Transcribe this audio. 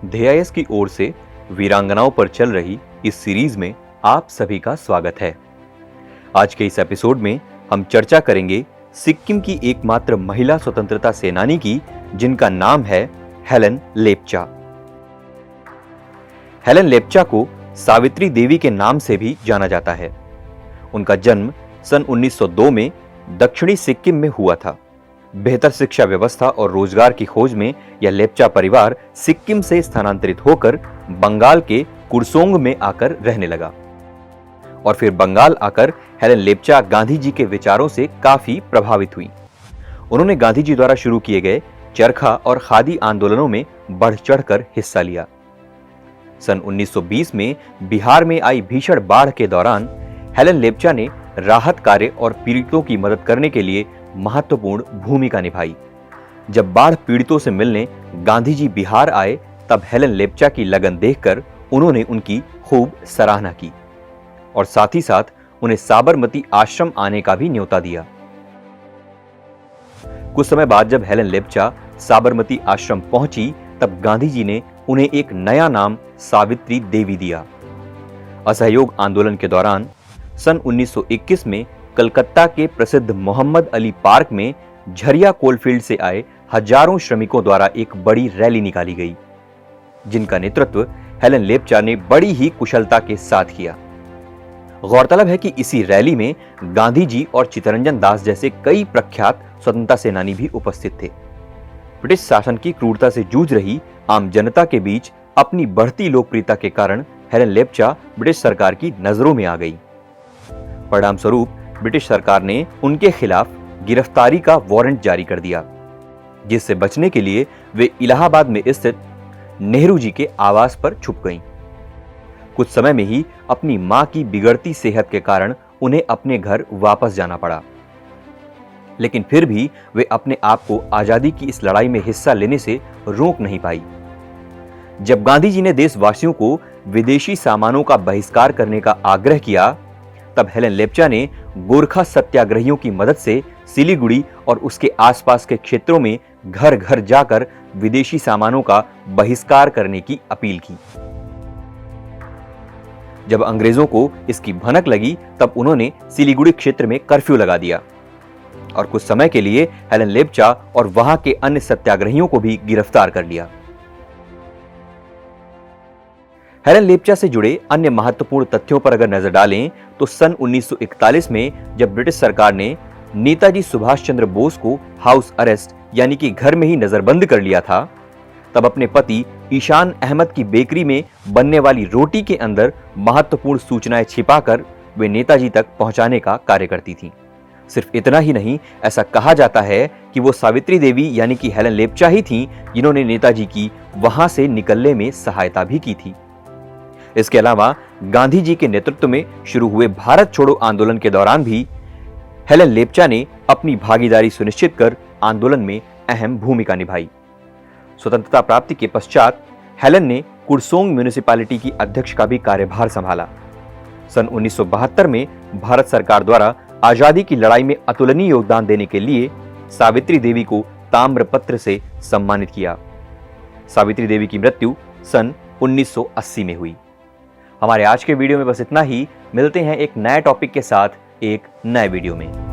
DIS की ओर से वीरांगनाओं पर चल रही इस सीरीज में आप सभी का स्वागत है। आज के इस एपिसोड में हम चर्चा करेंगे सिक्किम की एकमात्र महिला स्वतंत्रता सेनानी की, जिनका नाम है हेलेन लेप्चा। हेलेन लेप्चा को सावित्री देवी के नाम से भी जाना जाता है। उनका जन्म सन 1902 में दक्षिणी सिक्किम में हुआ था। बेहतर शिक्षा व्यवस्था और रोजगार की खोज में यह लेप्चा परिवार सिक्किम से स्थानांतरित होकर बंगाल के कुरसोंग में आकर रहने लगा और फिर बंगाल आकर हेलेन लेप्चा गांधी जी के विचारों से काफी प्रभावित हुई। उन्होंने गांधी जी द्वारा शुरू किए गए चरखा और खादी आंदोलनों में बढ़ चढ़कर हिस्सा लिया। सन 1920 में बिहार में आई भीषण बाढ़ के दौरान हेलेन लेप्चा ने राहत कार्य और पीड़ितों की मदद करने के लिए महत्वपूर्ण भूमिका निभाई। जब बाढ़ पीड़ितों से मिलने गांधी जी बिहार आए, तब हेलेन लेप्चा की लगन देखकर उन्होंने उनकी खूब सराहना की और साथ ही साथ उन्हें साबरमती आश्रम आने का भी न्योता दिया। कुछ समय बाद जब हेलेन लेप्चा साबरमती आश्रम पहुंची, तब गांधी जी ने उन्हें एक नया नाम सावित्री देवी दिया। असहयोग आंदोलन के दौरान सन 1921 में कलकत्ता के प्रसिद्ध मोहम्मद अली पार्क में झरिया कोलफील्ड से आए हजारों श्रमिकों द्वारा एक बड़ी रैली निकाली गई, जिनका नेतृत्व हेलेन लेप्चा ने बड़ी ही कुशलता के साथ किया। गौरतलब है कि इसी रैली में गांधी जी और चित्तरंजन दास जैसे कई प्रख्यात स्वतंत्रता सेनानी भी उपस्थित थे। ब्रिटिश शासन की क्रूरता से जूझ रही आम जनता के बीच अपनी बढ़ती लोकप्रियता के कारण हेलेन लेप्चा ब्रिटिश सरकार की नजरों में आ गई। परिणाम स्वरूप ब्रिटिश सरकार ने उनके खिलाफ गिरफ्तारी का वारंट जारी कर दिया, जिससे बचने के लिए वे इलाहाबाद में स्थित नेहरू जी के आवास पर छुप गईं। कुछ समय में ही अपनी मां की बिगड़ती सेहत के कारण उन्हें अपने घर वापस जाना पड़ा, लेकिन फिर भी वे अपने आप को आजादी की इस लड़ाई में हिस्सा लेने से रोक नहीं पाई। जब गांधी जी ने देशवासियों को विदेशी सामानों का बहिष्कार करने का आग्रह किया, तब हेलेन लेप्चा ने गोरखा सत्याग्रहियों की मदद से सिलीगुड़ी और उसके आसपास के क्षेत्रों में घर घर जाकर विदेशी सामानों का बहिष्कार करने की अपील की। जब अंग्रेजों को इसकी भनक लगी, तब उन्होंने सिलीगुड़ी क्षेत्र में कर्फ्यू लगा दिया और कुछ समय के लिए हेलेन लेप्चा और वहां के अन्य सत्याग्रहियों को भी गिरफ्तार कर लिया। हेलेन लेप्चा से जुड़े अन्य महत्वपूर्ण तथ्यों पर अगर नजर डालें तो सन 1941 में जब ब्रिटिश सरकार ने नेताजी सुभाष चंद्र बोस को हाउस अरेस्ट यानी कि घर में ही नजरबंद कर लिया था, तब अपने पति ईशान अहमद की बेकरी में बनने वाली रोटी के अंदर महत्वपूर्ण सूचनाएं छिपाकर वे नेताजी तक पहुंचाने का कार्य करती थीं। सिर्फ इतना ही नहीं, ऐसा कहा जाता है कि वो सावित्री देवी यानी कि हेलेन लेप्चा ही थीं जिन्होंने नेताजी की वहां से निकलने में सहायता भी की थी। इसके अलावा गांधी जी के नेतृत्व में शुरू हुए भारत छोड़ो आंदोलन के दौरान भी हेलेन लेप्चा ने अपनी भागीदारी सुनिश्चित कर आंदोलन में अहम भूमिका निभाई। स्वतंत्रता प्राप्ति के पश्चात हेलेन ने कुरसोंग म्युनिसिपैलिटी की अध्यक्ष का भी कार्यभार संभाला। सन 1972 में भारत सरकार द्वारा आजादी की लड़ाई में अतुलनीय योगदान देने के लिए सावित्री देवी को ताम्रपत्र से सम्मानित किया। सावित्री देवी की मृत्यु सन 1980 में हुई। हमारे आज के वीडियो में बस इतना ही। मिलते हैं एक नए टॉपिक के साथ एक नए वीडियो में।